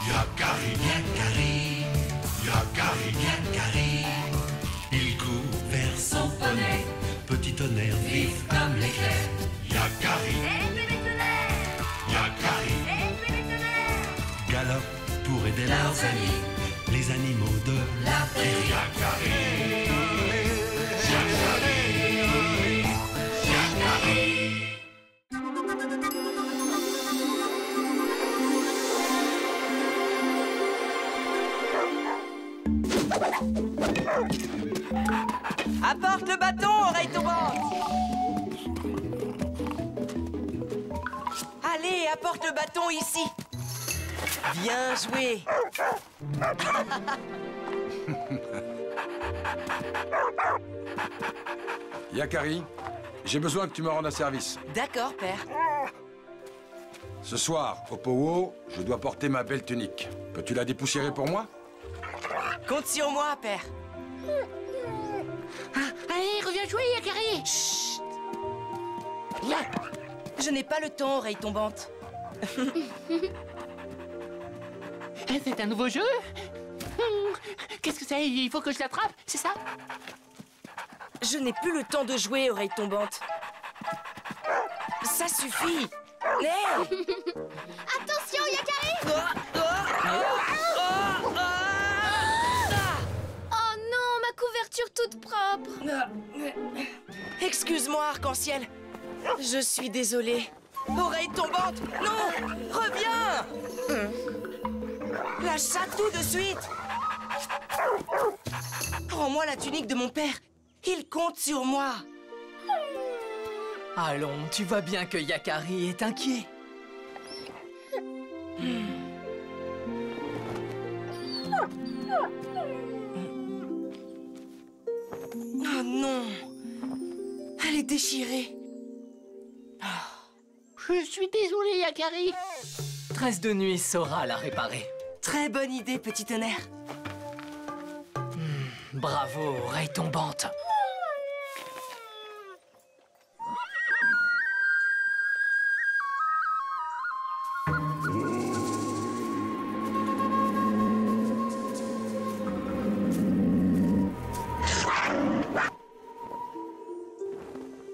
Yakari, Yakari, Yakari, Yakari. Il court vers son poney, petit tonnerre vif comme l'éclair. Yakari, Yakari, galope pour aider leurs amis, les animaux de la prairie. Yakari, Yakari, Yakari. Apporte le bâton, oreille tombante. Allez, apporte le bâton ici. Bien joué. Yakari, j'ai besoin que tu me rendes un service. D'accord, père. Ce soir, au Powo, je dois porter ma belle tunique. Peux-tu la dépoussiérer pour moi? Compte sur moi, père. Allez, reviens jouer, Yakari. Chut. Je n'ai pas le temps, oreille tombante. C'est un nouveau jeu? Qu'est-ce que c'est? Il faut que je l'attrape, c'est ça? Je n'ai plus le temps de jouer, oreille tombante. Ça suffit. Hey. Attention, Yakari! Oh non, ma couverture toute propre! Excuse-moi, Arc-en-Ciel. Je suis désolée. Oreille tombante, non! Reviens! Lâche ça tout de suite! Rends-moi la tunique de mon père. Il compte sur moi. Allons, tu vois bien que Yakari est inquiet. Oh non! Elle est déchirée. Je suis désolé, Yakari. Tresse de nuit saura la réparer. Très bonne idée, petit tonnerre. Bravo, oreille tombante.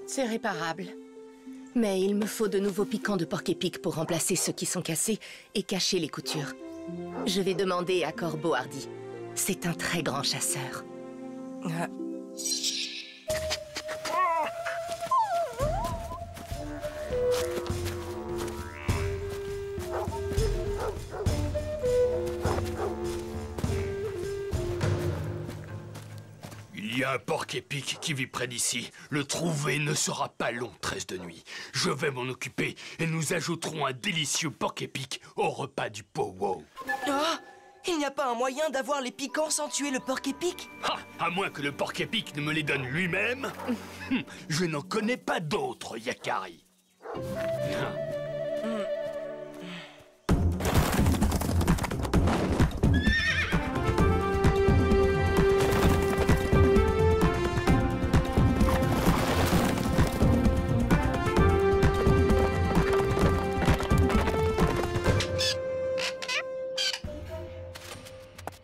C'est réparable. Mais il me faut de nouveaux piquants de porc-épic pour remplacer ceux qui sont cassés et cacher les coutures. Je vais demander à Corbeau Hardy. C'est un très grand chasseur. Il y a un porc-épic qui vit près d'ici. Le trouver ne sera pas long, Tresse de nuit. Je vais m'en occuper et nous ajouterons un délicieux porc-épic au repas du Powo. Oh, il n'y a pas un moyen d'avoir les piquants sans tuer le porc-épic? Ah, à moins que le porc-épic ne me les donne lui-même. Je n'en connais pas d'autres, Yakari.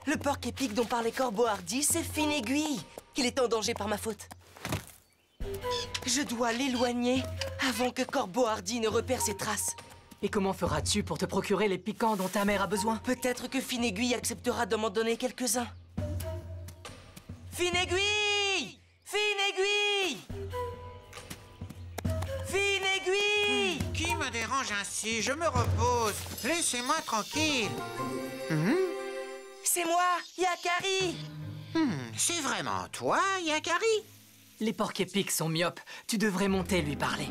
Le porc-épic dont parlait Corbeau Hardy, c'est Fine Aiguille. Il est en danger par ma faute. Je dois l'éloigner avant que Corbeau Hardy ne repère ses traces. Et comment feras-tu pour te procurer les piquants dont ta mère a besoin? Peut-être que Fine Aiguille acceptera de m'en donner quelques-uns. Fine Aiguille! Fine Aiguille! Fine Aiguille! Qui me dérange ainsi? Je me repose. Laissez-moi tranquille. C'est moi, Yakari! C'est vraiment toi, Yakari? Les porc-épics sont myopes. Tu devrais monter lui parler.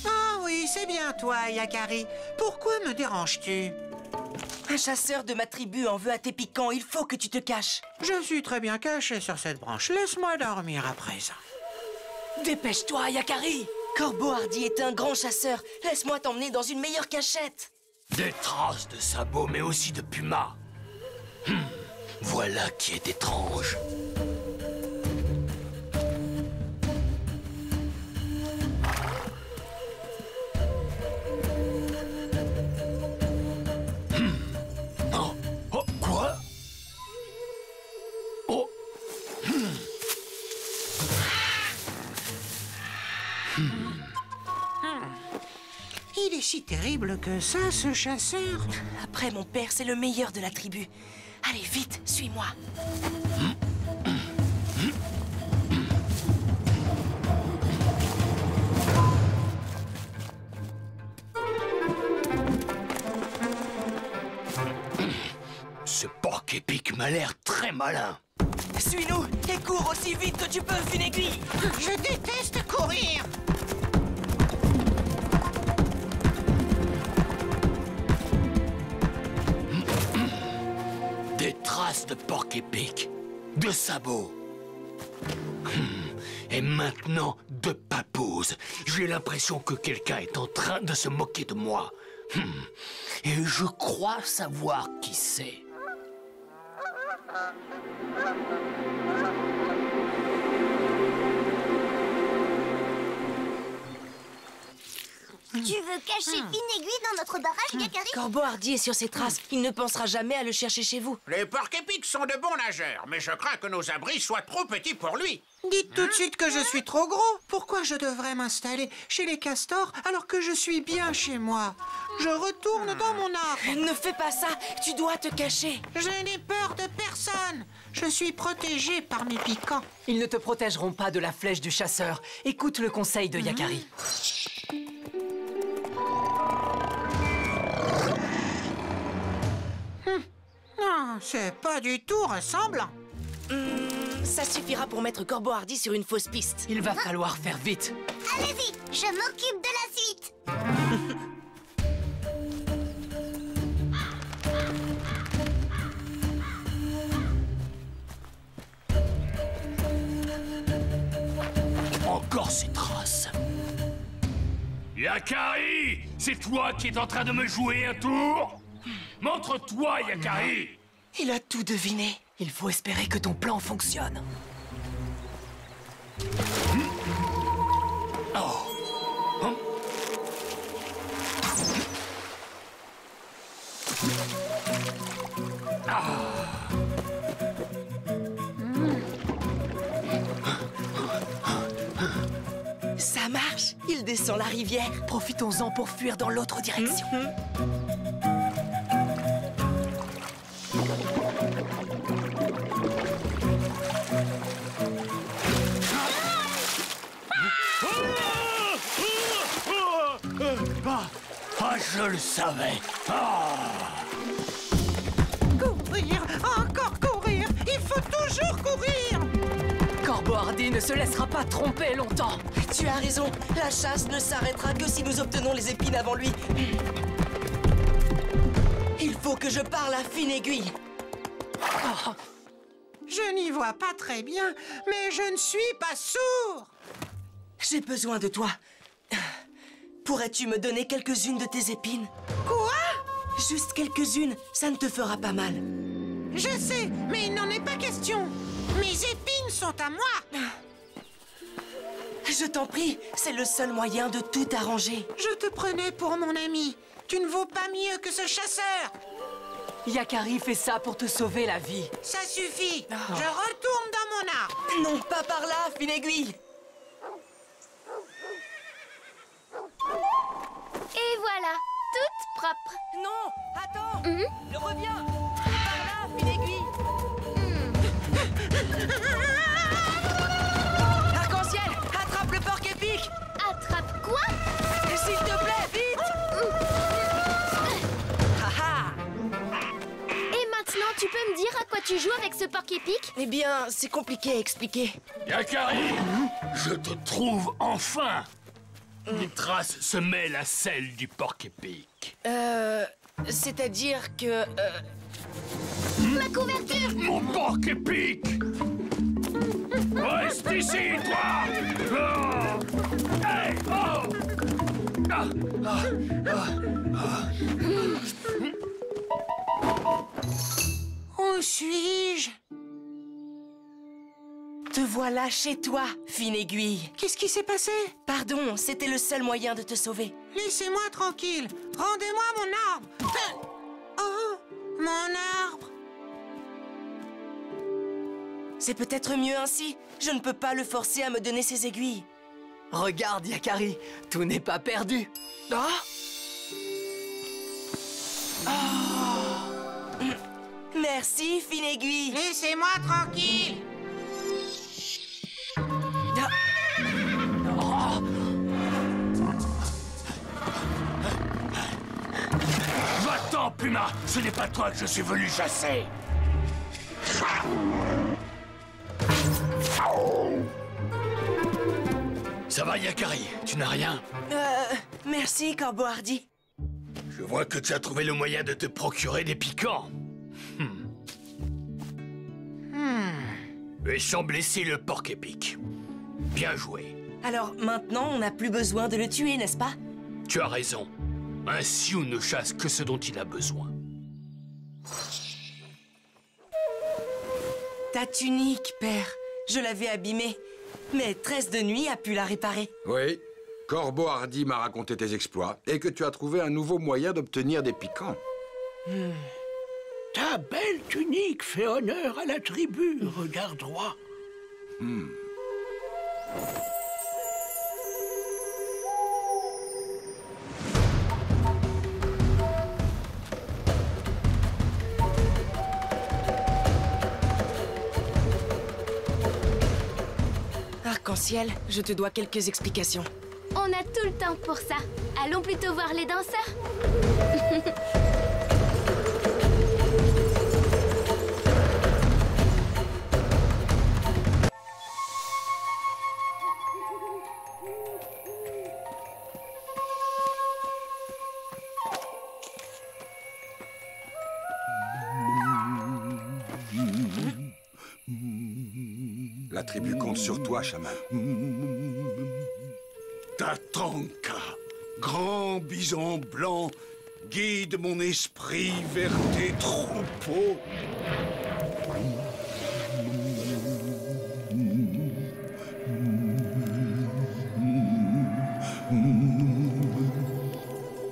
Ah oui, c'est bien toi, Yakari. Pourquoi me déranges-tu? Un chasseur de ma tribu en veut à tes piquants. Il faut que tu te caches. Je suis très bien caché sur cette branche. Laisse-moi dormir à présent. Dépêche-toi, Yakari! Corbeau Hardy est un grand chasseur. Laisse-moi t'emmener dans une meilleure cachette. Des traces de sabots, mais aussi de pumas. Voilà qui est étrange. est si terrible que ça, ce chasseur? Après mon père, c'est le meilleur de la tribu. Allez, vite, suis-moi. Ce porc-épic m'a l'air très malin. Suis-nous et cours aussi vite que tu peux, Fine-Aiguille. Je déteste courir. Des traces de porc-épic, de sabots. Et maintenant, de papouses. J'ai l'impression que quelqu'un est en train de se moquer de moi. Et je crois savoir qui c'est. Tu veux cacher Fine-Aiguille dans notre barrage, Yakari? Corbeau Hardy est sur ses traces. Il ne pensera jamais à le chercher chez vous. Les porc-épics sont de bons nageurs, mais je crains que nos abris soient trop petits pour lui. Dites tout de suite que je suis trop gros. Pourquoi je devrais m'installer chez les castors alors que je suis bien chez moi? Je retourne dans mon arbre. Ne fais pas ça, tu dois te cacher. Je n'ai peur de personne. Je suis protégé par mes piquants. Ils ne te protégeront pas de la flèche du chasseur. Écoute le conseil de Yakari. Non, c'est pas du tout ressemblant. Ça suffira pour mettre Corbeau Hardy sur une fausse piste. Il va falloir faire vite. Allez-y, je m'occupe de la suite. Encore ces traces. Yakari, c'est toi qui es en train de me jouer un tour? Montre-toi, Yakari. Il a tout deviné. Il faut espérer que ton plan fonctionne. Ça marche. Il descend la rivière. Profitons-en pour fuir dans l'autre direction. Ah, je le savais. Courir, encore courir. Il faut toujours courir. Corbeau Hardy ne se laissera pas tromper longtemps. Tu as raison. La chasse ne s'arrêtera que si nous obtenons les épines avant lui. Il faut que je parle à Fine-Aiguille. Je n'y vois pas très bien, mais je ne suis pas sourd. J'ai besoin de toi. Pourrais-tu me donner quelques-unes de tes épines? Quoi? Juste quelques-unes, ça ne te fera pas mal. Je sais, mais il n'en est pas question. Mes épines sont à moi. Je t'en prie, c'est le seul moyen de tout arranger. Je te prenais pour mon ami. Tu ne vaux pas mieux que ce chasseur. Yakari fait ça pour te sauver la vie. Ça suffit. Je retourne dans mon arbre. Non, pas par là, Fine-Aiguille. Et voilà, toute propre. Non, attends. Reviens. Par là, Fine-Aiguille. Arc-en-ciel, attrape le porc-épic. Attrape quoi? S'il te plaît, vite. Et maintenant, tu peux me dire à quoi tu joues avec ce porc-épic? Eh bien, c'est compliqué à expliquer. Yakari, je te trouve enfin. Les traces se mêlent à celles du porc-épic. C'est-à-dire que... Ma couverture! Mon porc-épic! Reste ici, toi! Oh! Hey! Oh! Où suis-je? Te voilà chez toi, Fine-Aiguille. Qu'est-ce qui s'est passé? Pardon, c'était le seul moyen de te sauver. Laissez-moi tranquille. Rendez-moi mon arbre. Oh, mon arbre. C'est peut-être mieux ainsi. Je ne peux pas le forcer à me donner ses aiguilles. Regarde, Yakari, tout n'est pas perdu. Oh! Merci, Fine Aiguille. Laissez-moi tranquille. Va-t'en, Puma! Ce n'est pas toi que je suis venu chasser! Ça va, Yakari? Tu n'as rien? Merci, Corbeau Hardy. Je vois que tu as trouvé le moyen de te procurer des piquants. Et sans blesser le porc-épic. Bien joué. Alors, maintenant, on n'a plus besoin de le tuer, n'est-ce pas? Tu as raison. Un sioux ne chasse que ce dont il a besoin. Ta tunique, père. Je l'avais abîmée. Mais Tresse de Nuit a pu la réparer. Oui. Corbeau Hardy m'a raconté tes exploits et que tu as trouvé un nouveau moyen d'obtenir des piquants. Ta belle tunique fait honneur à la tribu, regarde droit. Arc-en-ciel, je te dois quelques explications. On a tout le temps pour ça. Allons plutôt voir les danseurs. La tribu compte sur toi, chaman. Tatanka, grand bison blanc, guide mon esprit vers tes troupeaux.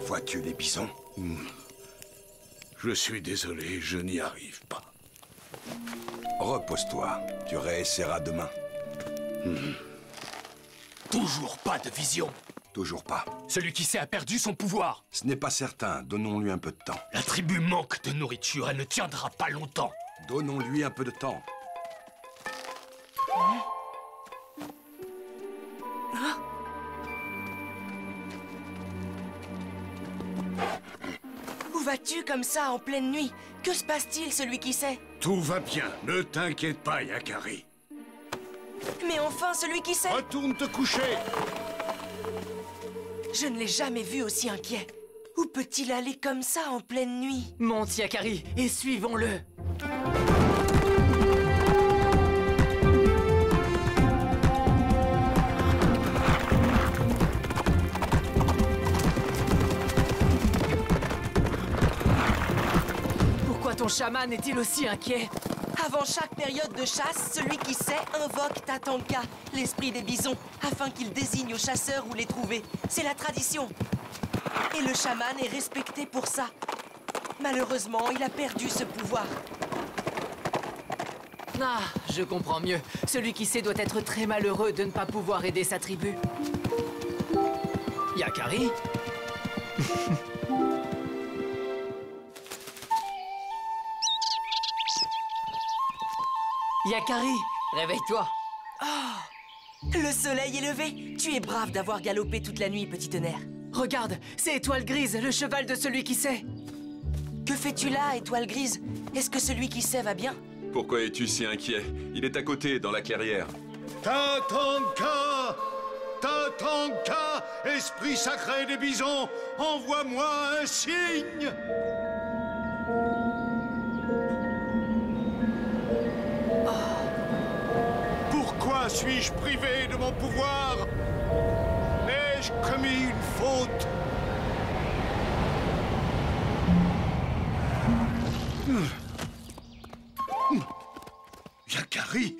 Vois-tu les bisons? Je suis désolé, je n'y arrive pas. Repose-toi, tu réessayeras demain. Toujours pas de vision. Toujours pas. Celui qui sait a perdu son pouvoir. Ce n'est pas certain, donnons-lui un peu de temps. La tribu manque de nourriture, elle ne tiendra pas longtemps. Donnons-lui un peu de temps. Où vas-tu comme ça en pleine nuit? Que se passe-t-il, celui qui sait? Tout va bien, ne t'inquiète pas, Yakari. Mais enfin, celui qui sait? Retourne te coucher. Je ne l'ai jamais vu aussi inquiet. Où peut-il aller comme ça en pleine nuit? Monte, Yakari, et suivons-le. Pourquoi ton chaman est-il aussi inquiet? Avant chaque période de chasse, celui qui sait invoque Tatanka, l'esprit des bisons, afin qu'il désigne aux chasseurs où les trouver. C'est la tradition. Et le chaman est respecté pour ça. Malheureusement, il a perdu ce pouvoir. Ah, je comprends mieux. Celui qui sait doit être très malheureux de ne pas pouvoir aider sa tribu. Yakari? Yakari, réveille-toi. Le soleil est levé. Tu es brave d'avoir galopé toute la nuit, petit tonnerre. Regarde, c'est Étoile Grise, le cheval de celui qui sait. Que fais-tu là, Étoile Grise? Est-ce que celui qui sait va bien? Pourquoi es-tu si inquiet? Il est à côté, dans la clairière. Tatanka! Tatanka, esprit sacré des bisons, envoie-moi un signe! Pourquoi suis-je privé de mon pouvoir? Ai-je commis une faute? Yakari,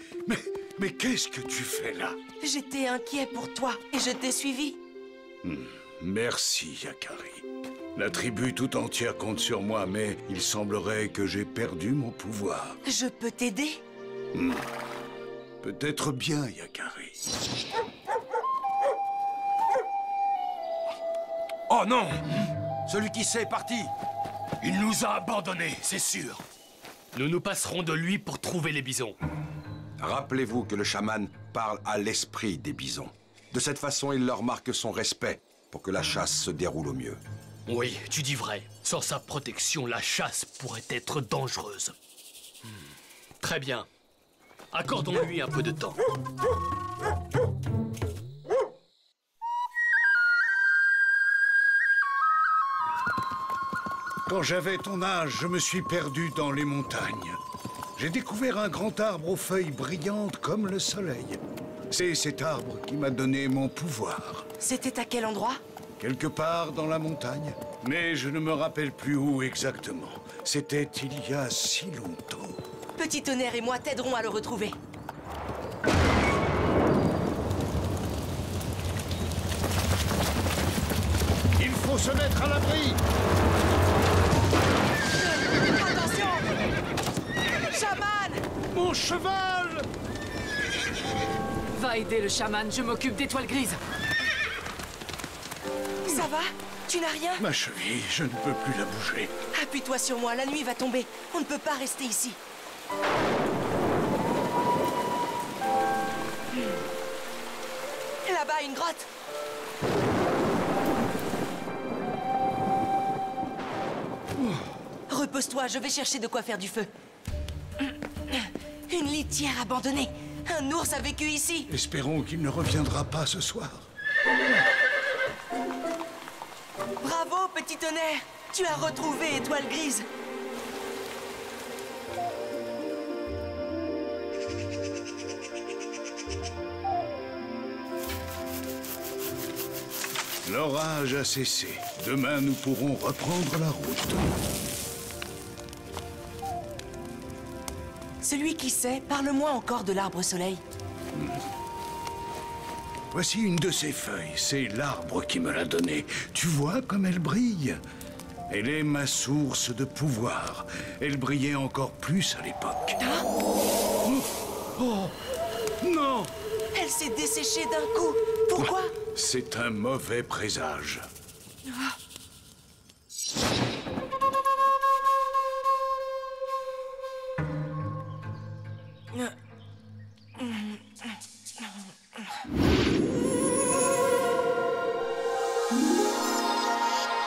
mais qu'est-ce que tu fais là? J'étais inquiet pour toi et je t'ai suivi. Merci, Yakari. La tribu tout entière compte sur moi, mais il semblerait que j'ai perdu mon pouvoir. Je peux t'aider? Peut-être bien, Yakari. Oh non! Celui qui sait est parti! Il nous a abandonnés, c'est sûr. Nous nous passerons de lui pour trouver les bisons. Rappelez-vous que le chaman parle à l'esprit des bisons. De cette façon, il leur marque son respect pour que la chasse se déroule au mieux. Oui, tu dis vrai. Sans sa protection, la chasse pourrait être dangereuse. Très bien. Accordons-lui un peu de temps. Quand j'avais ton âge, je me suis perdu dans les montagnes. J'ai découvert un grand arbre aux feuilles brillantes comme le soleil. C'est cet arbre qui m'a donné mon pouvoir. C'était à quel endroit? Quelque part dans la montagne. Mais je ne me rappelle plus où exactement. C'était il y a si longtemps. Petit Tonnerre et moi t'aiderons à le retrouver. Il faut se mettre à l'abri! Attention! Chaman! Mon cheval! Va aider le chaman, je m'occupe d'Étoile Grise. Ça va? Tu n'as rien? Ma cheville, je ne peux plus la bouger. Appuie-toi sur moi, la nuit va tomber. On ne peut pas rester ici. Là-bas, une grotte. Repose-toi, je vais chercher de quoi faire du feu. Une litière abandonnée. Un ours a vécu ici. Espérons qu'il ne reviendra pas ce soir. Bravo, Petit Tonnerre. Tu as retrouvé Étoile Grise. L'orage a cessé. Demain, nous pourrons reprendre la route. Celui qui sait, parle-moi encore de l'arbre soleil. Voici une de ses feuilles. C'est l'arbre qui me l'a donnée. Tu vois comme elle brille? Elle est ma source de pouvoir. Elle brillait encore plus à l'époque. Hein? Oh! Non! Elle s'est desséchée d'un coup. Pourquoi? C'est un mauvais présage.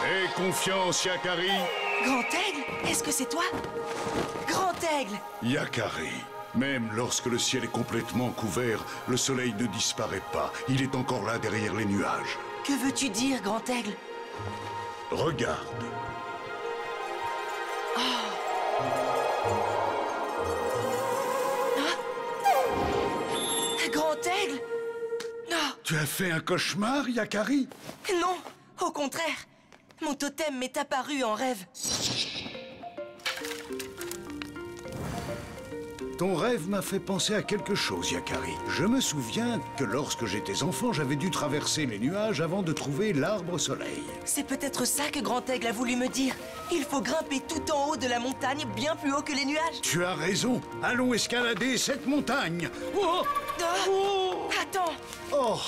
Aie confiance, Yakari. Grand Aigle? Est-ce que c'est toi? Grand Aigle! Yakari. Même lorsque le ciel est complètement couvert, le soleil ne disparaît pas. Il est encore là derrière les nuages. Que veux-tu dire, Grand Aigle? Regarde. Grand Aigle? Tu as fait un cauchemar, Yakari? Non, au contraire. Mon totem m'est apparu en rêve. Ton rêve m'a fait penser à quelque chose, Yakari. Je me souviens que lorsque j'étais enfant, j'avais dû traverser les nuages avant de trouver l'arbre soleil. C'est peut-être ça que Grand Aigle a voulu me dire. Il faut grimper tout en haut de la montagne, bien plus haut que les nuages. Tu as raison. Allons escalader cette montagne. Oh! Oh! Attends! Oh!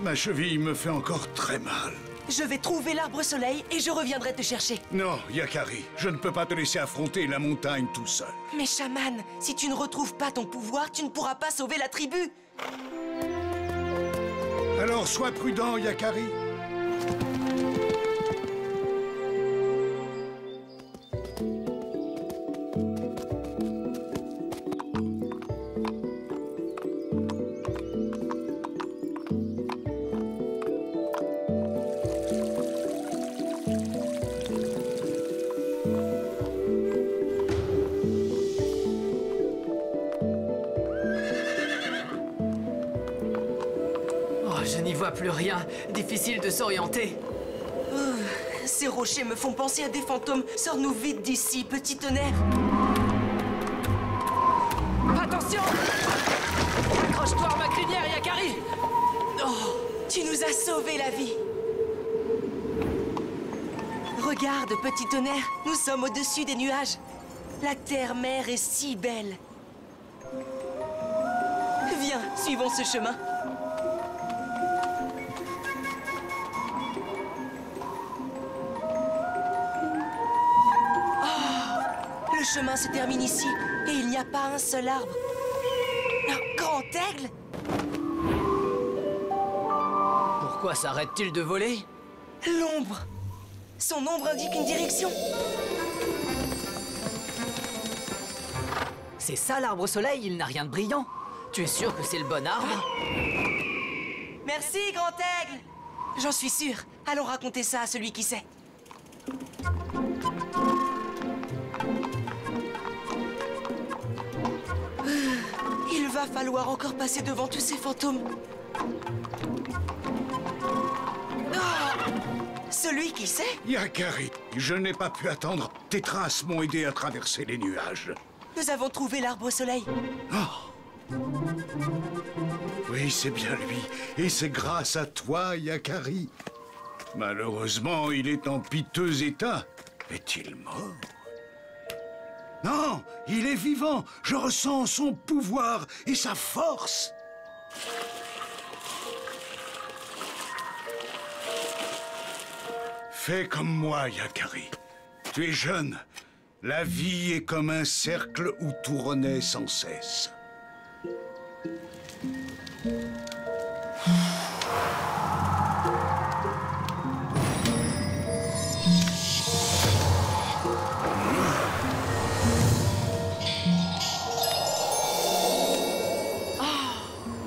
Ma cheville me fait encore très mal. Je vais trouver l'arbre soleil et je reviendrai te chercher. Non, Yakari, je ne peux pas te laisser affronter la montagne tout seul. Mais chaman, si tu ne retrouves pas ton pouvoir, tu ne pourras pas sauver la tribu. Alors sois prudent, Yakari. Je n'y vois plus rien. Difficile de s'orienter. Ces rochers me font penser à des fantômes. Sors-nous vite d'ici, Petit Tonnerre. Attention! Accroche-toi à ma crinière, Yakari! Oh, tu nous as sauvé la vie. Regarde, Petit Tonnerre, nous sommes au-dessus des nuages. La terre-mère est si belle. Viens, suivons ce chemin. Le chemin se termine ici, et il n'y a pas un seul arbre. Un grand aigle? Pourquoi s'arrête-t-il de voler? L'ombre! Son ombre indique une direction. C'est ça l'arbre soleil, il n'a rien de brillant. Tu es sûr que c'est le bon arbre? Merci, grand aigle! J'en suis sûre. Allons raconter ça à celui qui sait. Il va falloir encore passer devant tous ces fantômes. Oh! Celui qui sait? Yakari, je n'ai pas pu attendre. Tes traces m'ont aidé à traverser les nuages. Nous avons trouvé l'arbre soleil. Oh! Oui, c'est bien lui. Et c'est grâce à toi, Yakari. Malheureusement, il est en piteux état. Est-il mort? Non, il est vivant. Je ressens son pouvoir et sa force. Fais comme moi, Yakari. Tu es jeune. La vie est comme un cercle où tout renaît sans cesse.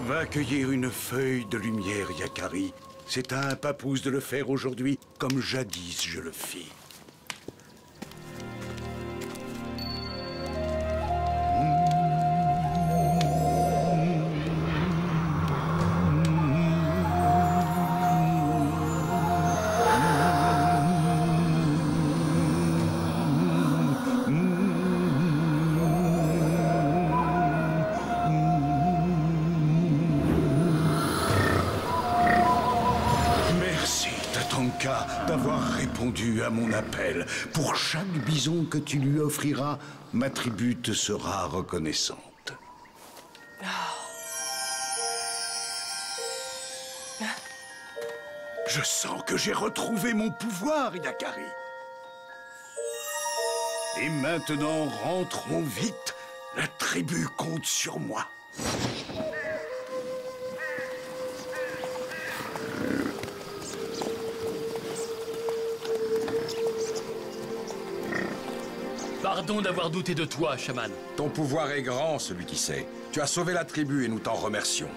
Va cueillir une feuille de lumière, Yakari. C'est à un papouze de le faire aujourd'hui, comme jadis je le fis. D'avoir répondu à mon appel. Pour chaque bison que tu lui offriras, ma tribu te sera reconnaissante. Je sens que j'ai retrouvé mon pouvoir, Yakari. Et maintenant, rentrons vite. La tribu compte sur moi. Pardon d'avoir douté de toi, chaman. Ton pouvoir est grand, celui qui sait. Tu as sauvé la tribu et nous t'en remercions.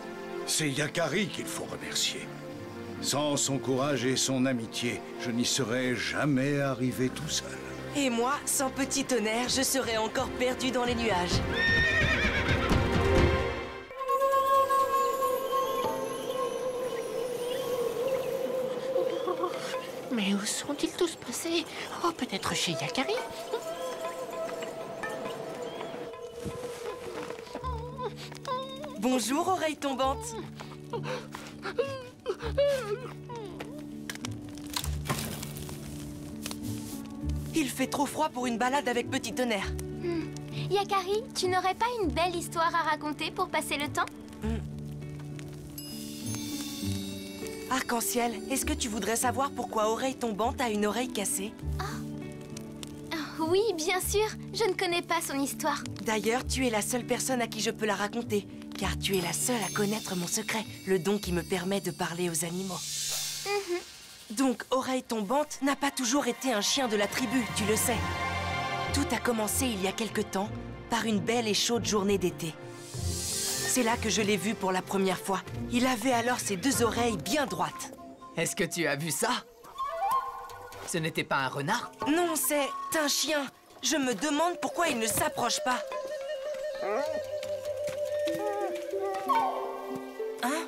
C'est Yakari qu'il faut remercier. Sans son courage et son amitié, je n'y serais jamais arrivé tout seul. Et moi, sans petit tonnerre, je serais encore perdu dans les nuages. Mais où sont-ils tous passés? Oh, peut-être chez Yakari? Bonjour, oreille tombante. Il fait trop froid pour une balade avec petit tonnerre. Yakari, tu n'aurais pas une belle histoire à raconter pour passer le temps? Arc-en-ciel, est-ce que tu voudrais savoir pourquoi Oreille Tombante a une oreille cassée? Oui, bien sûr. Je ne connais pas son histoire. D'ailleurs, tu es la seule personne à qui je peux la raconter, car tu es la seule à connaître mon secret, le don qui me permet de parler aux animaux. Donc, Oreille Tombante n'a pas toujours été un chien de la tribu, tu le sais. Tout a commencé il y a quelque temps, par une belle et chaude journée d'été. C'est là que je l'ai vu pour la première fois. Il avait alors ses deux oreilles bien droites. Est-ce que tu as vu ça? Ce n'était pas un renard? Non, c'est un chien. Je me demande pourquoi il ne s'approche pas. Hein?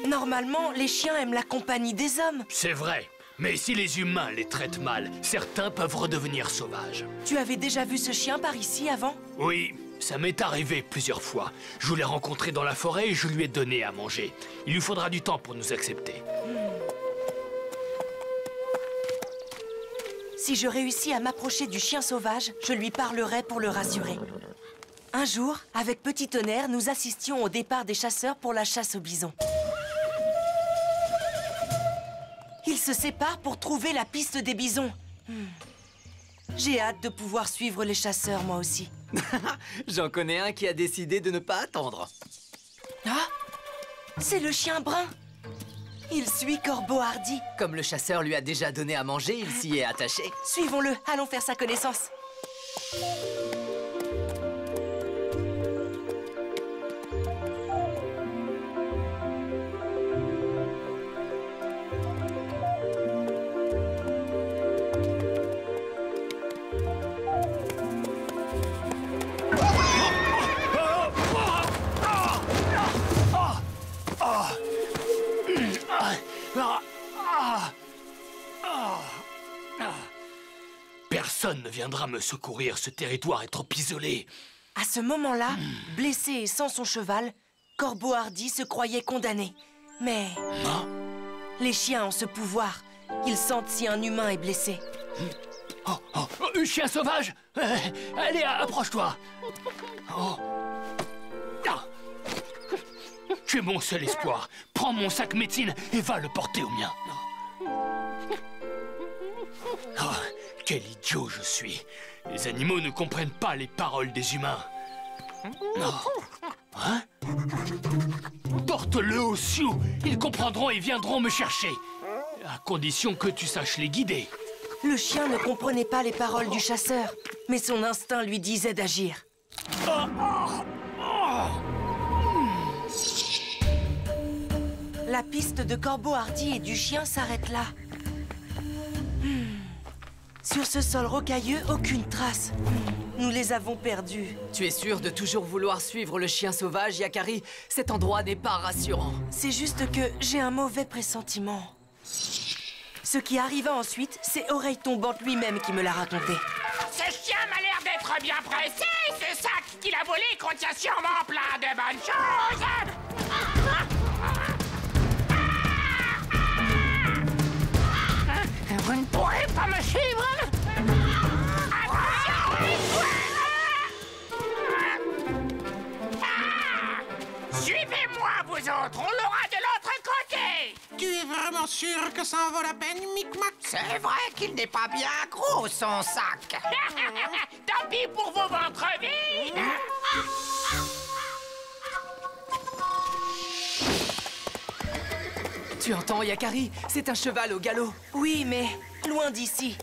Normalement, les chiens aiment la compagnie des hommes. C'est vrai. Mais si les humains les traitent mal, certains peuvent redevenir sauvages. Tu avais déjà vu ce chien par ici avant? Oui, ça m'est arrivé plusieurs fois. Je l'ai rencontré dans la forêt et je lui ai donné à manger. Il lui faudra du temps pour nous accepter. Si je réussis à m'approcher du chien sauvage, je lui parlerai pour le rassurer. Un jour, avec Petit Tonnerre, nous assistions au départ des chasseurs pour la chasse au bison. Ils se séparent pour trouver la piste des bisons. J'ai hâte de pouvoir suivre les chasseurs, moi aussi. J'en connais un qui a décidé de ne pas attendre. Ah! C'est le chien brun! Il suit Corbeau Hardy. Comme le chasseur lui a déjà donné à manger, il s'y est attaché. Suivons-le, allons faire sa connaissance. Personne ne viendra me secourir, ce territoire est trop isolé. À ce moment-là, blessé et sans son cheval, Corbeau Hardy se croyait condamné. Mais les chiens ont ce pouvoir. Ils sentent si un humain est blessé. Chien sauvage! Allez, approche-toi! Tu es mon seul espoir. Prends mon sac médecine et va le porter au mien. Quel idiot je suis. Les animaux ne comprennent pas les paroles des humains. Hein? Porte-le aux Sioux. Ils comprendront et viendront me chercher. À condition que tu saches les guider. Le chien ne comprenait pas les paroles du chasseur, mais son instinct lui disait d'agir. La piste de Corbeau Hardy et du chien s'arrête là. Sur ce sol rocailleux, aucune trace. Nous les avons perdus. Tu es sûr de toujours vouloir suivre le chien sauvage, Yakari? Cet endroit n'est pas rassurant. C'est juste que j'ai un mauvais pressentiment. Ce qui arriva ensuite, c'est Oreille Tombante lui-même qui me l'a raconté. Ce chien m'a l'air d'être bien pressé. Ce sac qu'il a volé contient sûrement plein de bonnes choses. Vous ne pourrez pas me suivre? Suivez-moi, vous autres, on l'aura de l'autre côté. Tu es vraiment sûr que ça en vaut la peine, Micmac? C'est vrai qu'il n'est pas bien gros, son sac. Tant pis pour vos ventres vides. Tu entends, Yakari? C'est un cheval au galop. Oui, mais loin d'ici.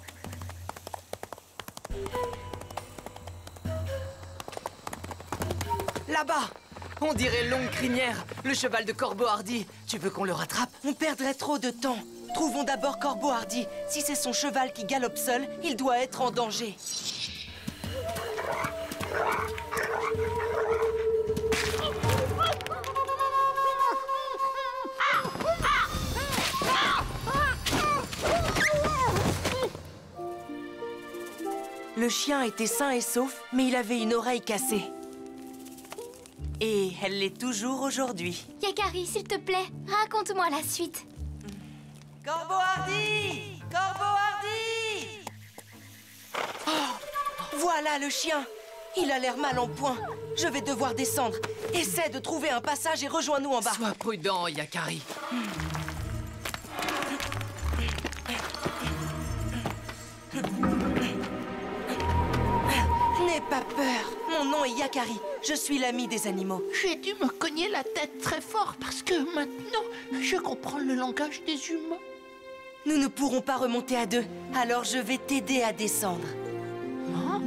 Là-bas! On dirait Longue Crinière, le cheval de Corbeau Hardy. Tu veux qu'on le rattrape? On perdrait trop de temps. Trouvons d'abord Corbeau Hardy. Si c'est son cheval qui galope seul, il doit être en danger. Le chien était sain et sauf, mais il avait une oreille cassée. Et elle l'est toujours aujourd'hui. Yakari, s'il te plaît, raconte-moi la suite. Corbeau Hardy! Corbeau Hardy! Oh, voilà le chien. Il a l'air mal en point. Je vais devoir descendre. Essaie de trouver un passage et rejoins-nous en bas. Sois prudent, Yakari. N'aie pas peur. Mon nom est Yakari. Je suis l'ami des animaux. J'ai dû me cogner la tête très fort parce que maintenant, je comprends le langage des humains. Nous ne pourrons pas remonter à deux. Alors je vais t'aider à descendre. Hein?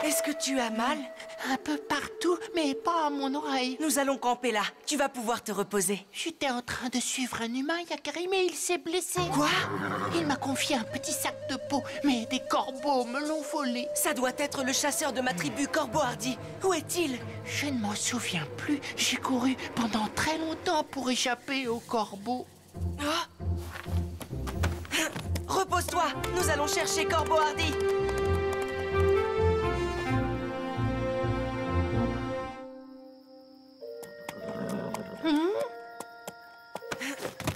Est-ce que tu as mal? Un peu partout, mais pas à mon oreille. Nous allons camper là. Tu vas pouvoir te reposer. J'étais en train de suivre un humain, Yakari, mais il s'est blessé. Quoi? Il m'a confié un petit sac de peau, mais des corbeaux me l'ont volé. Ça doit être le chasseur de ma tribu, Corbeau Hardy. Où est-il? Je ne m'en souviens plus. J'ai couru pendant très longtemps pour échapper aux corbeaux. Oh. Repose-toi. Nous allons chercher Corbeau Hardy.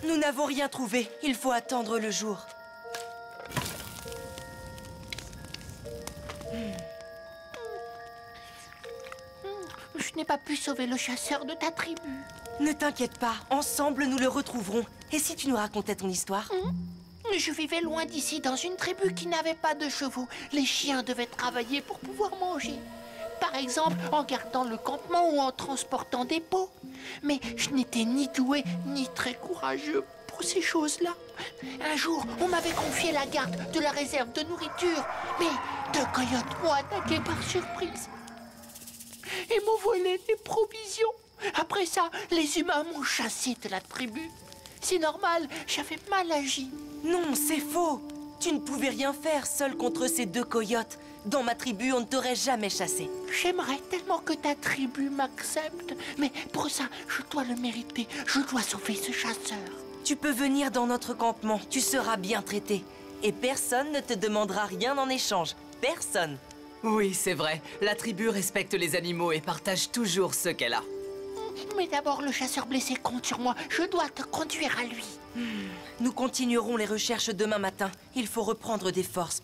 Nous n'avons rien trouvé. Il faut attendre le jour. je n'ai pas pu sauver le chasseur de ta tribu. Ne t'inquiète pas, ensemble nous le retrouverons. Et si tu nous racontais ton histoire? Je vivais loin d'ici, dans une tribu qui n'avait pas de chevaux. Les chiens devaient travailler pour pouvoir manger. Par exemple, en gardant le campement ou en transportant des pots. Mais je n'étais ni doué, ni très courageux pour ces choses-là. Un jour, on m'avait confié la garde de la réserve de nourriture. Mais 2 coyotes m'ont attaqué par surprise et m'ont volé les provisions. Après ça, les humains m'ont chassé de la tribu. C'est normal, j'avais mal agi. Non, c'est faux. Tu ne pouvais rien faire seul contre ces 2 coyotes. Dans ma tribu, on ne t'aurait jamais chassé. J'aimerais tellement que ta tribu m'accepte. Mais pour ça, je dois le mériter. Je dois sauver ce chasseur. Tu peux venir dans notre campement. Tu seras bien traité. Et personne ne te demandera rien en échange. Personne. Oui, c'est vrai. La tribu respecte les animaux et partage toujours ce qu'elle a. Mais d'abord, le chasseur blessé compte sur moi. Je dois te conduire à lui. Nous continuerons les recherches demain matin. Il faut reprendre des forces.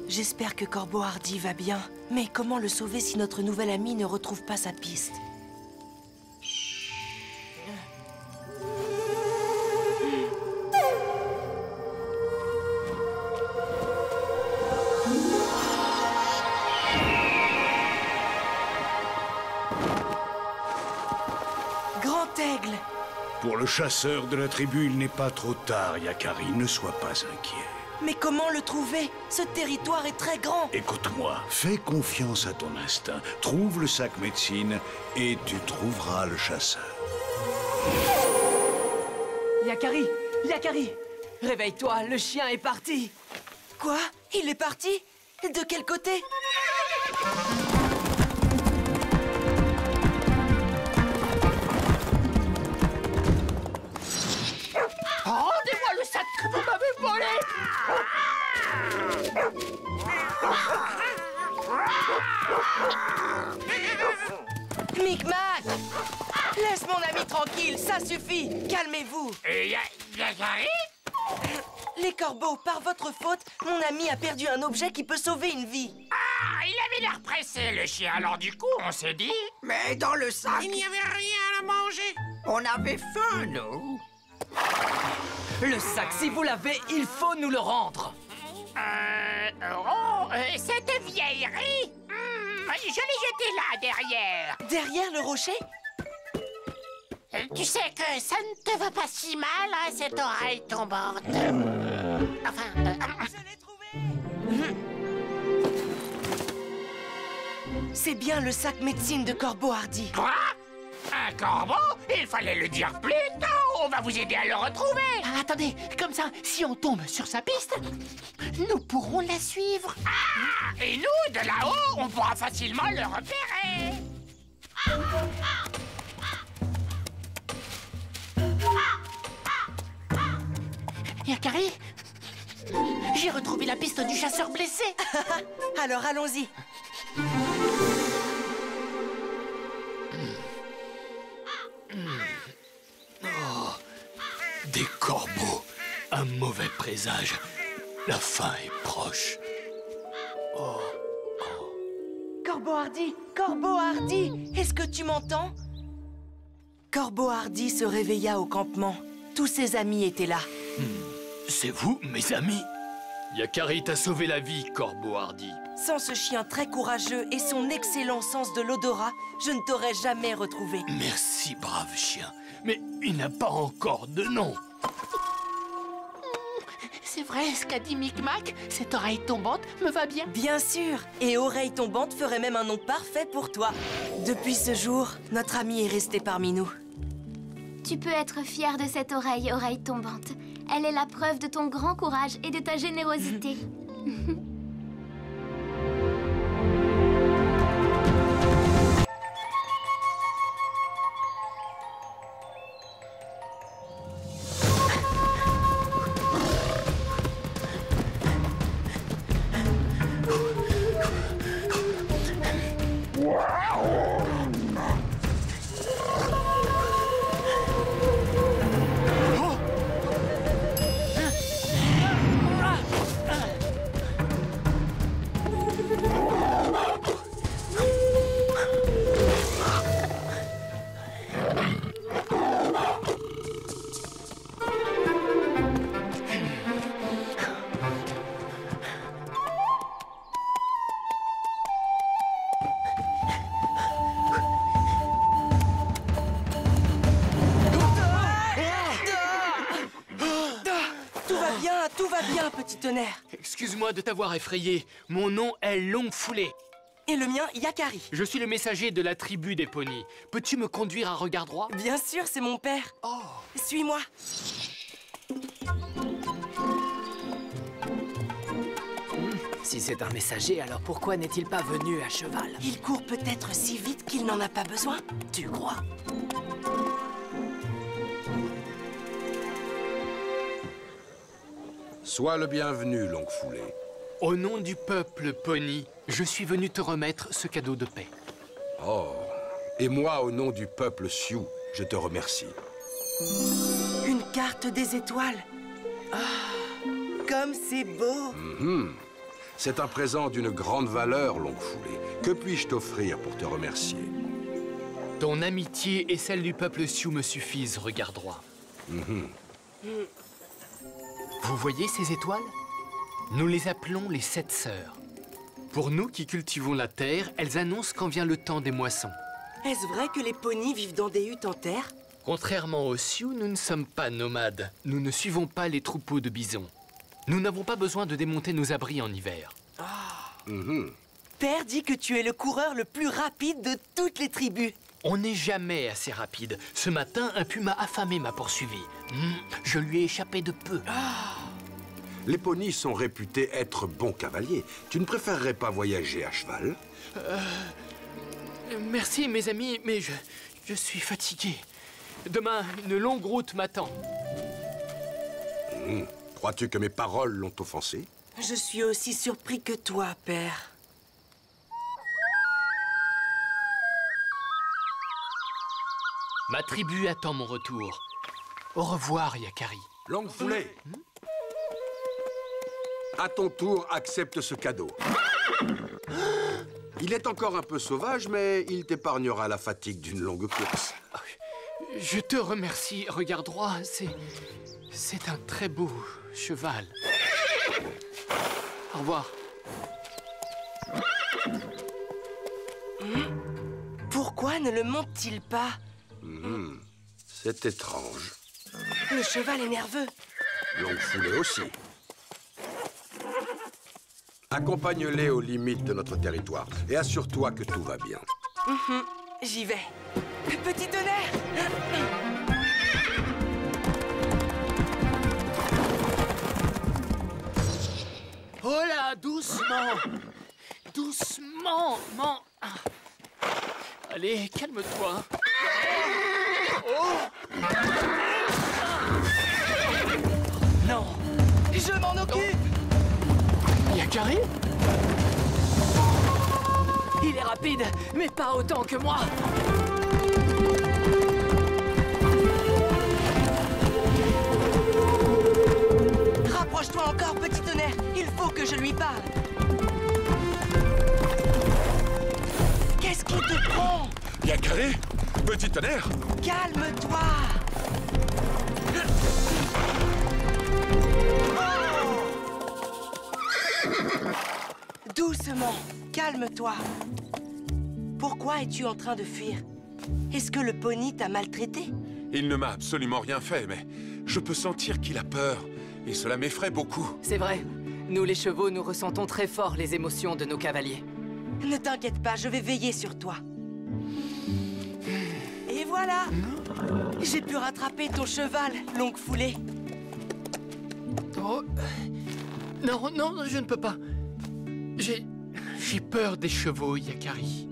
J'espère que Corbeau Hardy va bien. Mais comment le sauver si notre nouvel ami ne retrouve pas sa piste? Grand Aigle! Pour le chasseur de la tribu, il n'est pas trop tard, Yakari. Ne sois pas inquiet. Mais comment le trouver? Ce territoire est très grand. Écoute-moi, fais confiance à ton instinct. Trouve le sac médecine et tu trouveras le chasseur. Yakari! Yakari! Réveille-toi, le chien est parti. Quoi? Il est parti? De quel côté? Rendez-moi le sac que vous m'avez volé! Micmac! Laisse mon ami tranquille, ça suffit. Calmez-vous. Yakari? Les corbeaux, par votre faute, mon ami a perdu un objet qui peut sauver une vie. Ah, il avait l'air pressé, le chien. Alors du coup, on s'est dit... Mais dans le sac, Il n'y avait rien à manger. on avait faim, nous. Le sac, si vous l'avez, il faut nous le rendre. Cette vieillerie, je l'ai jetée là, derrière. Derrière le rocher? Tu sais que ça ne te va pas si mal, hein, cette oreille tombante. Enfin... Je l'ai trouvé! C'est bien le sac médecine de Corbeau Hardy. Quoi? Un corbeau? Il fallait le dire plus tôt. On va vous aider à le retrouver. Attendez, comme ça, si on tombe sur sa piste, nous pourrons la suivre. Ah, et nous, de là-haut, on pourra facilement le repérer. Yakari, j'ai retrouvé la piste du chasseur blessé. Alors allons-y. Des corbeaux. Un mauvais présage. La fin est proche. Corbeau Hardy! Corbeau Hardy! Est-ce que tu m'entends? Corbeau Hardy se réveilla au campement. Tous ses amis étaient là. C'est vous, mes amis? Yakari t'a sauvé la vie, Corbeau Hardy. Sans ce chien très courageux et son excellent sens de l'odorat, je ne t'aurais jamais retrouvé. Merci, brave chien. Mais il n'a pas encore de nom. C'est vrai ce qu'a dit Micmac, cette oreille tombante me va bien. Bien sûr. Et Oreille Tombante ferait même un nom parfait pour toi. Depuis ce jour, notre ami est resté parmi nous. Tu peux être fier de cette oreille tombante. Elle est la preuve de ton grand courage et de ta générosité. va bien, petit tonnerre. Excuse-moi de t'avoir effrayé. Mon nom est Longfoulé. Et le mien, Yakari. Je suis le messager de la tribu des ponis. Peux-tu me conduire à regard droit? Bien sûr, c'est mon père. Oh. Suis-moi. Si c'est un messager, alors pourquoi n'est-il pas venu à cheval? Il court peut-être si vite qu'il n'en a pas besoin. Tu crois? Sois le bienvenu, Longfoulé. Au nom du peuple pony, je suis venu te remettre ce cadeau de paix. Oh, et moi, au nom du peuple Sioux, je te remercie. Une carte des étoiles. Ah, comme c'est beau. C'est un présent d'une grande valeur, Longfoulé. Que puis-je t'offrir pour te remercier? Ton amitié et celle du peuple Sioux me suffisent, regard droit. Vous voyez ces étoiles? Nous les appelons les 7 sœurs. Pour nous qui cultivons la terre, elles annoncent quand vient le temps des moissons. Est-ce vrai que les ponis vivent dans des huttes en terre? Contrairement aux Sioux, nous ne sommes pas nomades. Nous ne suivons pas les troupeaux de bisons. Nous n'avons pas besoin de démonter nos abris en hiver. Père dit que tu es le coureur le plus rapide de toutes les tribus. On n'est jamais assez rapide. Ce matin, un puma affamé m'a poursuivi. Je lui ai échappé de peu. Les ponis sont réputés être bons cavaliers. Tu ne préférerais pas voyager à cheval? Merci, mes amis, mais je suis fatigué. Demain, une longue route m'attend. Crois-tu que mes paroles l'ont offensé? Je suis aussi surpris que toi, père. Ma tribu attend mon retour. Au revoir, Yakari. Longfoulé. À ton tour, accepte ce cadeau. Il est encore un peu sauvage, mais il t'épargnera la fatigue d'une longue course. Je te remercie, regard droit. C'est un très beau cheval. Au revoir. Pourquoi ne le monte-t-il pas? C'est étrange. Le cheval est nerveux. Longfoulé aussi. Accompagne-les aux limites de notre territoire et assure-toi que tout va bien. J'y vais. Petit tonnerre! Oh là, doucement! Doucement! Allez, calme-toi. Oh! Non! Je m'en occupe! Yakari? Il est rapide, mais pas autant que moi. Rapproche-toi encore, petit tonnerre. Il faut que je lui parle. Qu'est-ce qui te prend? Yakari? Petit tonnerre? Calme-toi. Doucement, calme-toi. Pourquoi es-tu en train de fuir? Est-ce que le pony t'a maltraité? Il ne m'a absolument rien fait, mais je peux sentir qu'il a peur. Et cela m'effraie beaucoup. C'est vrai. Nous, les chevaux, nous ressentons très fort les émotions de nos cavaliers. Ne t'inquiète pas, je vais veiller sur toi. Et voilà! J'ai pu rattraper ton cheval, Longfoulé. Oh. Non, je ne peux pas. J'ai peur des chevaux, Yakari.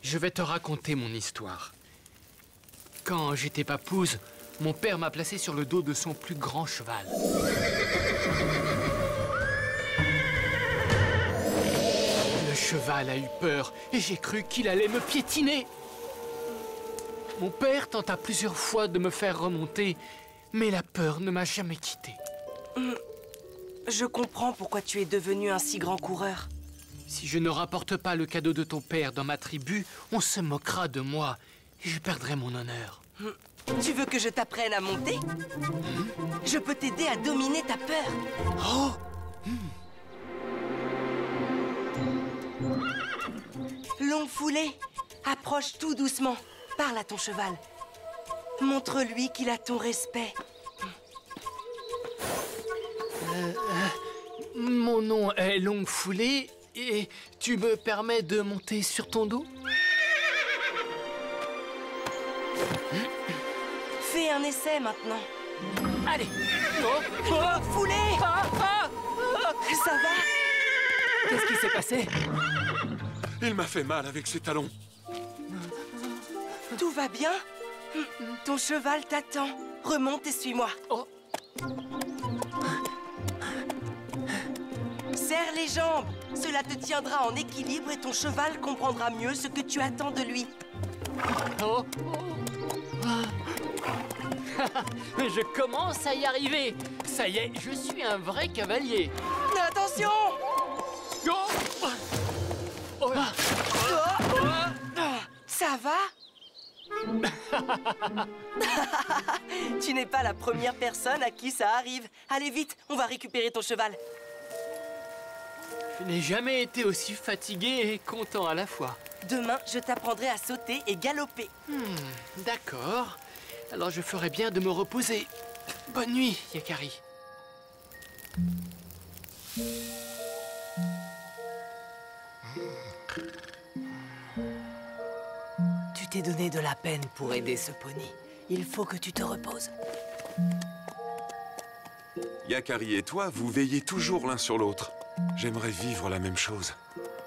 Je vais te raconter mon histoire. Quand j'étais papouse, mon père m'a placé sur le dos de son plus grand cheval. Le cheval a eu peur et j'ai cru qu'il allait me piétiner. Mon père tenta plusieurs fois de me faire remonter, mais la peur ne m'a jamais quitté. Je comprends pourquoi tu es devenu un si grand coureur. Si je ne rapporte pas le cadeau de ton père dans ma tribu, on se moquera de moi et je perdrai mon honneur. Tu veux que je t'apprenne à monter? Je peux t'aider à dominer ta peur. Oh! Longfoulé, approche tout doucement. Parle à ton cheval. Montre-lui qu'il a ton respect. Mon nom est Longfoulé et tu me permets de monter sur ton dos? Fais un essai maintenant. Allez. Longfoulé! Ça va? Qu'est-ce qui s'est passé? Il m'a fait mal avec ses talons. Tout va bien? Ton cheval t'attend. Remonte et suis-moi. Serre les jambes. Cela te tiendra en équilibre et ton cheval comprendra mieux ce que tu attends de lui. Je commence à y arriver. Ça y est, je suis un vrai cavalier. Attention! Ça va? Tu n'es pas la première personne à qui ça arrive. Allez vite, on va récupérer ton cheval. Je n'ai jamais été aussi fatigué et content à la fois. Demain, je t'apprendrai à sauter et galoper. D'accord. Alors je ferai bien de me reposer. Bonne nuit, Yakari. Tu t'es donné de la peine pour aider ce pony. Il faut que tu te reposes. Yakari et toi, vous veillez toujours l'un sur l'autre. J'aimerais vivre la même chose.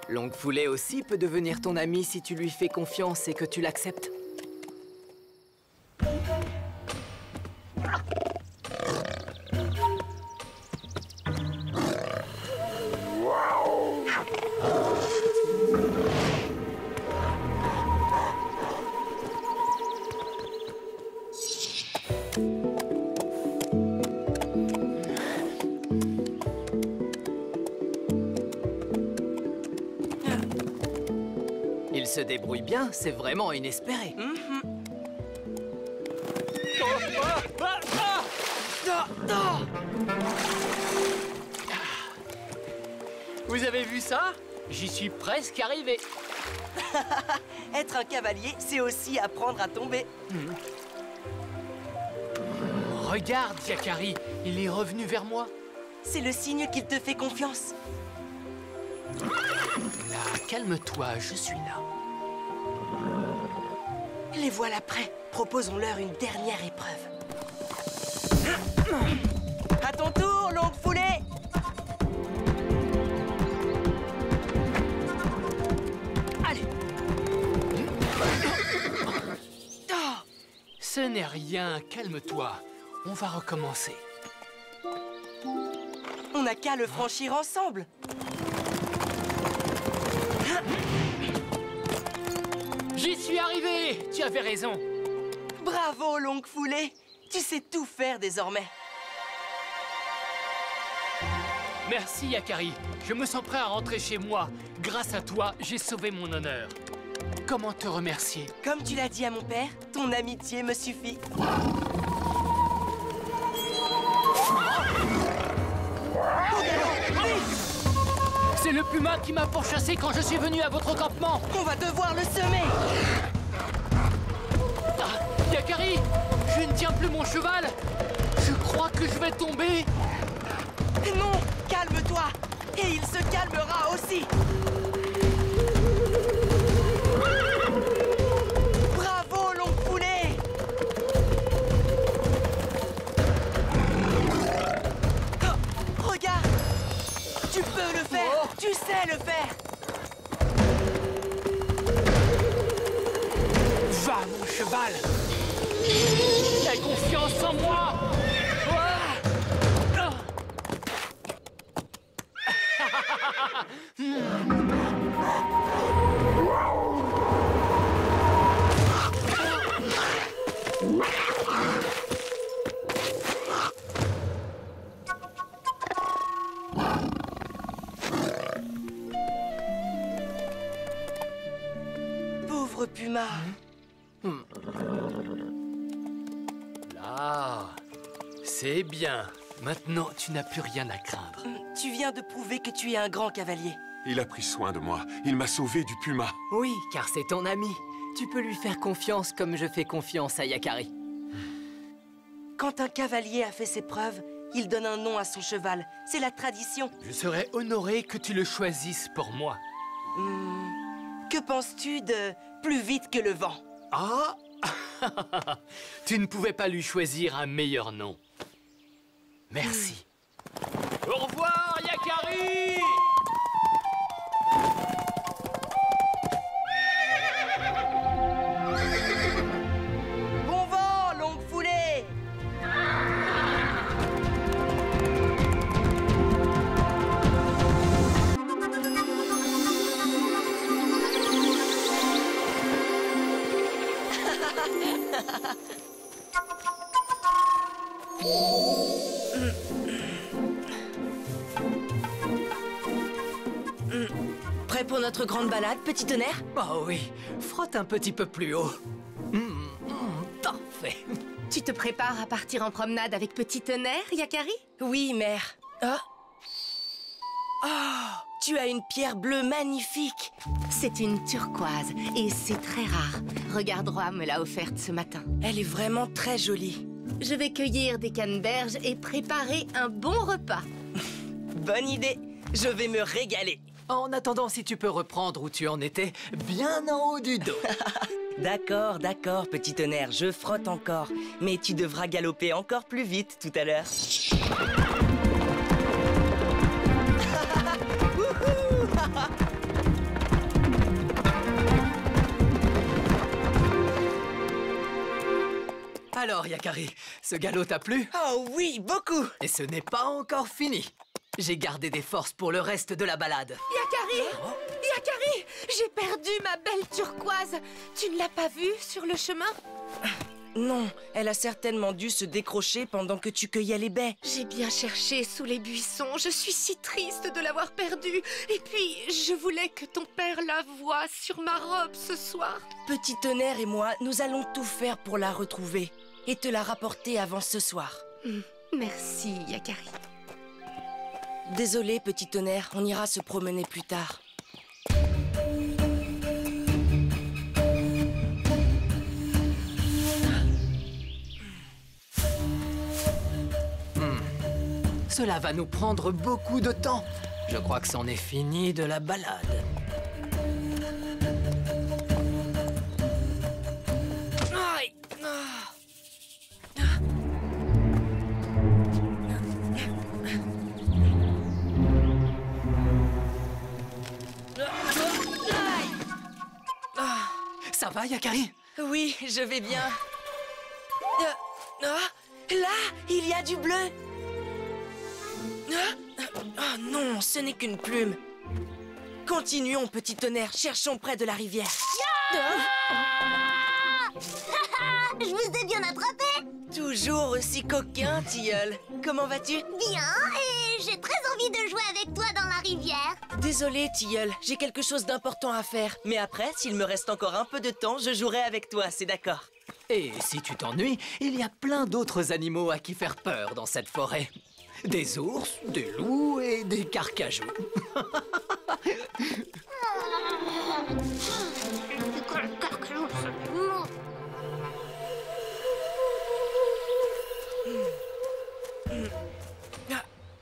Longfoulé aussi peut devenir ton ami si tu lui fais confiance et que tu l'acceptes. Il se débrouille bien, c'est vraiment inespéré. Vous avez vu ça? J'y suis presque arrivé. Être un cavalier, c'est aussi apprendre à tomber. Regarde, Yakari, il est revenu vers moi. C'est le signe qu'il te fait confiance. Là, calme-toi, je suis là. Les voilà prêts. Proposons-leur une dernière épreuve. À ton tour, Longfoulé! Allez! Ce n'est rien, calme-toi. On va recommencer. On n'a qu'à le franchir ensemble. J'y suis arrivé! Tu avais raison. Bravo, Longfoulé. Tu sais tout faire désormais. Merci, Yakari. Je me sens prêt à rentrer chez moi. Grâce à toi, j'ai sauvé mon honneur. Comment te remercier? Comme tu l'as dit à mon père, ton amitié me suffit. C'est le puma qui m'a pourchassé quand je suis venu à votre campement. On va devoir le semer. Yakari, je ne tiens plus mon cheval. Je crois que je vais tomber. Non, calme-toi. Et il se calmera aussi. Bravo, Longfoulé. Regarde. Tu peux le faire. Tu sais le faire. Va, mon cheval. Aie confiance en moi. Pauvre Puma. Là, c'est bien. Maintenant, tu n'as plus rien à craindre. Tu viens de prouver que tu es un grand cavalier. Il a pris soin de moi. Il m'a sauvé du puma. Oui, car c'est ton ami. Tu peux lui faire confiance comme je fais confiance à Yakari. Quand un cavalier a fait ses preuves, il donne un nom à son cheval. C'est la tradition. Je serais honoré que tu le choisisses pour moi. Que penses-tu de plus vite que le vent? Ah! Tu ne pouvais pas lui choisir un meilleur nom. Merci. Au revoir, Yakari! Bon vent, longue foulée! Prêt pour notre grande balade, petit tonnerre? Oh oui, frotte un petit peu plus haut. Parfait. Tu te prépares à partir en promenade avec petit tonnerre, Yakari? Oui, mère. Oh, tu as une pierre bleue magnifique. C'est une turquoise et c'est très rare. Regarde, Roi me l'a offerte ce matin. Elle est vraiment très jolie. Je vais cueillir des canneberges et préparer un bon repas. Bonne idée. Je vais me régaler. En attendant, si tu peux reprendre où tu en étais, bien en haut du dos. D'accord, d'accord, petit tonnerre, je frotte encore. Mais tu devras galoper encore plus vite tout à l'heure. Alors, Yakari, ce galop t'a plu? Oh oui, beaucoup. Et ce n'est pas encore fini. J'ai gardé des forces pour le reste de la balade. Yakari! Yakari! J'ai perdu ma belle turquoise. Tu ne l'as pas vue sur le chemin? Non, elle a certainement dû se décrocher pendant que tu cueillais les baies. J'ai bien cherché sous les buissons. Je suis si triste de l'avoir perdue. Et puis, je voulais que ton père la voie sur ma robe ce soir. Petit tonnerre et moi, nous allons tout faire pour la retrouver et te la rapporter avant ce soir. Merci, Yakari. Désolé, petit tonnerre, on ira se promener plus tard. Cela va nous prendre beaucoup de temps. Je crois que c'en est fini de la balade. Aïe. Ça va, Yakari? Oui, je vais bien. Là, il y a du bleu. Oh non, ce n'est qu'une plume. Continuons, petit tonnerre, cherchons près de la rivière. Je vous ai bien attrapé. Toujours aussi coquin, tilleul. Comment vas-tu? Bien, et j'ai très envie de jouer avec toi dans la rivière. Désolé, tilleul, j'ai quelque chose d'important à faire. Mais après, s'il me reste encore un peu de temps, je jouerai avec toi, c'est d'accord. Et si tu t'ennuies, il y a plein d'autres animaux à qui faire peur dans cette forêt. Des ours, des loups et des carcajous.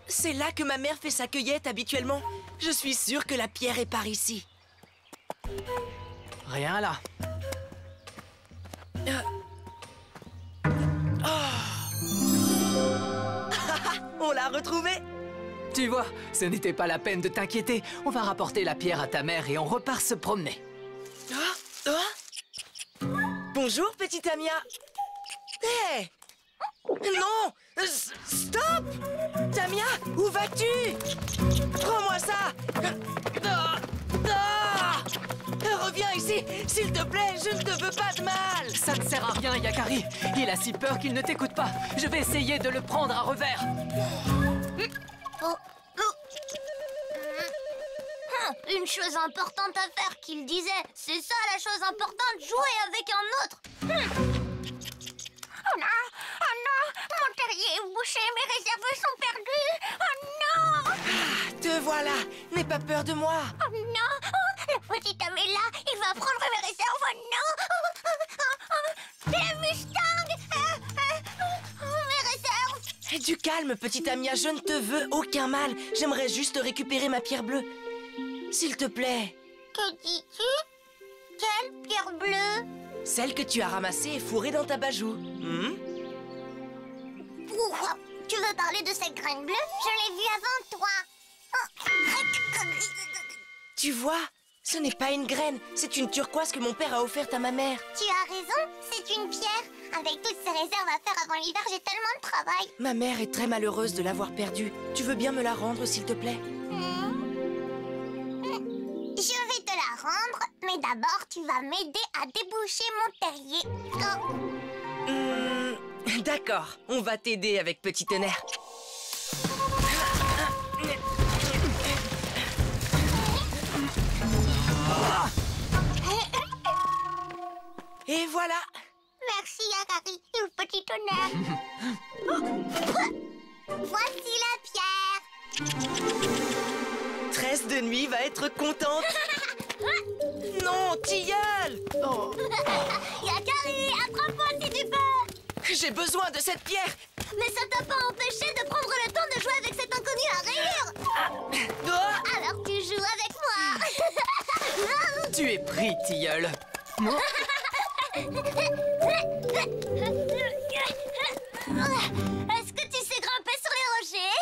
C'est là que ma mère fait sa cueillette habituellement. Je suis sûre que la pierre est par ici. Rien là. On l'a retrouvée. Tu vois, ce n'était pas la peine de t'inquiéter. On va rapporter la pierre à ta mère et on repart se promener. Bonjour, petite Amia. Hé! Non! Stop! Tamia, où vas-tu? Prends-moi ça! Reviens ici, s'il te plaît, je ne te veux pas de mal! Ça ne sert à rien, Yakari. Il a si peur qu'il ne t'écoute pas. Je vais essayer de le prendre à revers. Une chose importante à faire, qu'il disait. C'est ça la chose importante, jouer avec un autre. Oh non! Oh non! Mon terrier est bouché, mes réserves sont perdues! Oh non! Te voilà! N'aie pas peur de moi! Oh non! Le petit homme est là! Il va prendre mes réserves! Oh non! Les Mustangs! Mes Du calme, petite Amia, je ne te veux aucun mal. J'aimerais juste récupérer ma pierre bleue. S'il te plaît. Que dis-tu? Quelle pierre bleue? Celle que tu as ramassée et fourrée dans ta bajou. Ouah, tu veux parler de cette graine bleue? Je l'ai vue avant toi. Tu vois, ce n'est pas une graine, c'est une turquoise que mon père a offerte à ma mère. Tu as raison, c'est une pierre. Avec toutes ces réserves à faire avant l'hiver, j'ai tellement de travail. Ma mère est très malheureuse de l'avoir perdue. Tu veux bien me la rendre, s'il te plaît? Je vais te la rendre, mais d'abord, tu vas m'aider à déboucher mon terrier. D'accord, on va t'aider avec Petit Tonnerre. Et voilà. Merci, Yakari, et Petit Tonnerre. Voici la pierre. Tresse de nuit va être contente. Non, Tilleul. Yakari, attrape-moi si tu peux. J'ai besoin de cette pierre. Mais ça t'a pas empêché de prendre le temps de jouer avec cet inconnu à rire. Alors tu joues avec moi. Tu es pris, Tilleul. Est-ce que tu sais grimper sur les rochers?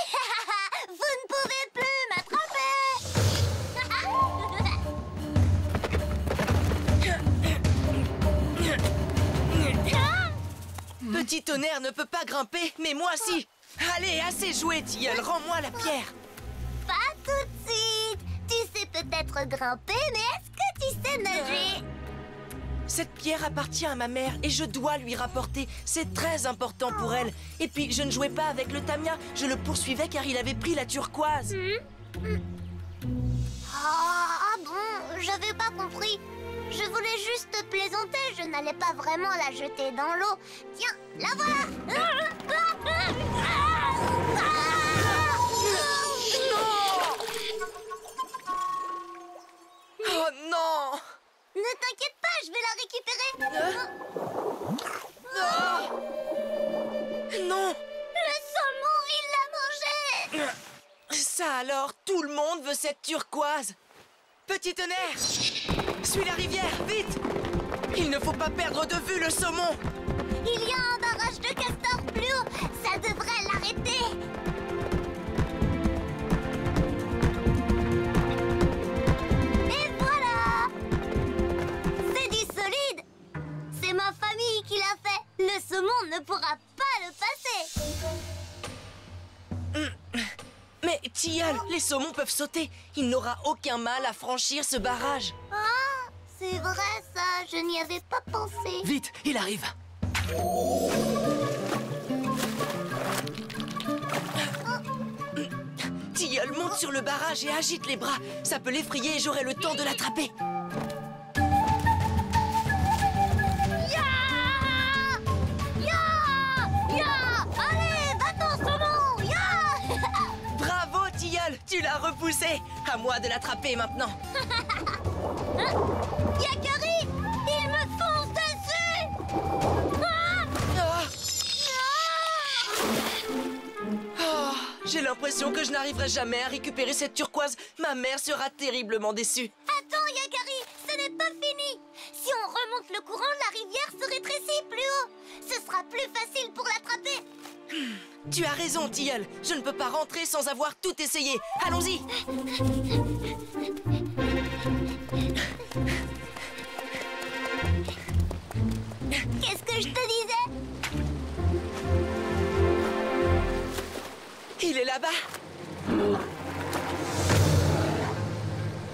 Vous ne pouvez plus m'attraper. Petit Tonnerre ne peut pas grimper, mais moi si. Allez, assez joué, Tilleul, rends-moi la pierre. Pas tout de suite. Tu sais peut-être grimper, mais est-ce que tu sais nager? Cette pierre appartient à ma mère et je dois lui rapporter. C'est très important pour elle. Et puis, je ne jouais pas avec le Tamia. Je le poursuivais car il avait pris la turquoise. Ah bon, j'avais pas compris. Je voulais juste plaisanter. Je n'allais pas vraiment la jeter dans l'eau. Tiens, la voilà. Oh non! Ne t'inquiète pas, je vais la récupérer. Non! Le saumon, il l'a mangé. Ça alors, tout le monde veut cette turquoise. Petit Tonnerre, suis la rivière, vite! Il ne faut pas perdre de vue le saumon. Il y a un barrage de castors plus haut. Ça devrait l'arrêter. Et voilà! C'est du solide. C'est ma famille qui l'a fait. Le saumon ne pourra pas le passer. Mais Tilleul, les saumons peuvent sauter. Il n'aura aucun mal à franchir ce barrage. Ah, c'est vrai ça. Je n'y avais pas pensé. Vite, il arrive. Tilleul monte sur le barrage et agite les bras. Ça peut l'effrayer et j'aurai le temps de l'attraper. Allez, va-t'en, saumon! Bravo, Tilleul, tu l'as repoussé. À moi de l'attraper maintenant. Yakari, il me fonce dessus! Oh, j'ai l'impression que je n'arriverai jamais à récupérer cette turquoise. Ma mère sera terriblement déçue. Attends, Yakari, ce n'est pas fini. Si on remonte le courant, la rivière se rétrécit plus haut. Ce sera plus facile pour l'attraper. Tu as raison, Tilleul. Je ne peux pas rentrer sans avoir tout essayé. Allons-y. Qu'est-ce que je te disais? Il est là-bas.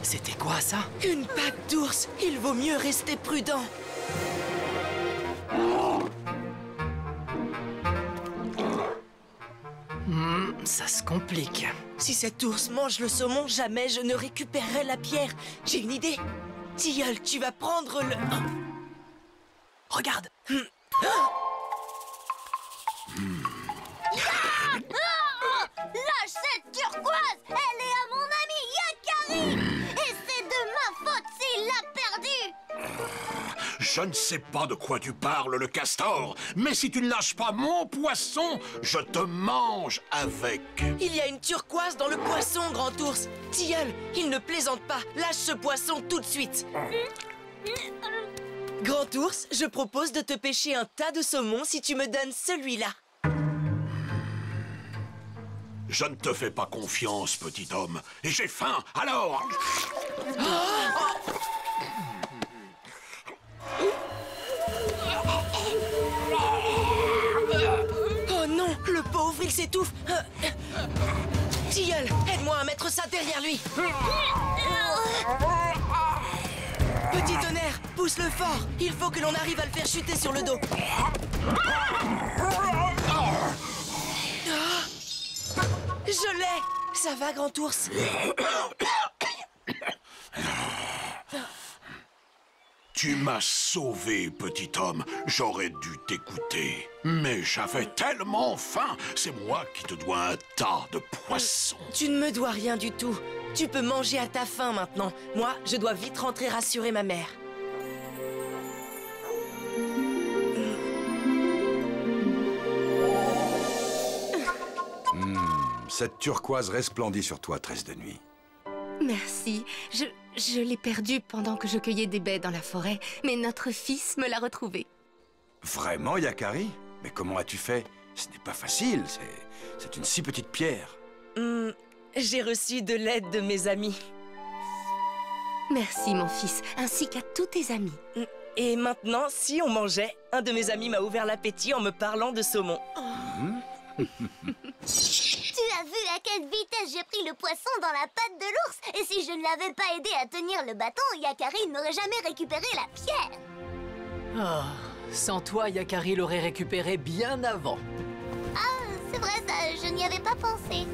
C'était quoi ça? Une patte d'ours. Il vaut mieux rester prudent. Ça se complique. Si cet ours mange le saumon, jamais je ne récupérerai la pierre. J'ai une idée. Tilleul, tu vas prendre le... Regarde. Lâche cette turquoise. Elle est à mon ami Yakari. Et c'est de ma faute s'il l'a perdue. Je ne sais pas de quoi tu parles, le castor, mais si tu ne lâches pas mon poisson, je te mange avec. Il y a une turquoise dans le poisson, Grand Ours. Tilleul, il ne plaisante pas. Lâche ce poisson tout de suite. Grand Ours, je propose de te pêcher un tas de saumon si tu me donnes celui-là. Je ne te fais pas confiance, petit homme. Et j'ai faim, alors... Oh non, le pauvre, il s'étouffe. Tilleul, aide-moi à mettre ça derrière lui. Petit tonnerre, pousse-le fort. Il faut que l'on arrive à le faire chuter sur le dos. Je l'ai. Ça va, Grand Ours? Tu m'as sauvé, petit homme. J'aurais dû t'écouter. Mais j'avais tellement faim. C'est moi qui te dois un tas de poissons. Tu ne me dois rien du tout. Tu peux manger à ta faim maintenant. Moi, je dois vite rentrer rassurer ma mère. Cette turquoise resplendit sur toi, Tresse de nuit. Merci. Je l'ai perdue pendant que je cueillais des baies dans la forêt, mais notre fils me l'a retrouvée. Vraiment, Yakari? Mais comment as-tu fait? Ce n'est pas facile, c'est une si petite pierre. J'ai reçu de l'aide de mes amis. Merci, mon fils, ainsi qu'à tous tes amis. Et maintenant, si on mangeait, un de mes amis m'a ouvert l'appétit en me parlant de saumon. Tu as vu à quelle vitesse j'ai pris le poisson dans la patte de l'ours? Et si je ne l'avais pas aidé à tenir le bâton, Yakari n'aurait jamais récupéré la pierre. Oh, sans toi, Yakari l'aurait récupéré bien avant. Ah, c'est vrai ça, je n'y avais pas pensé.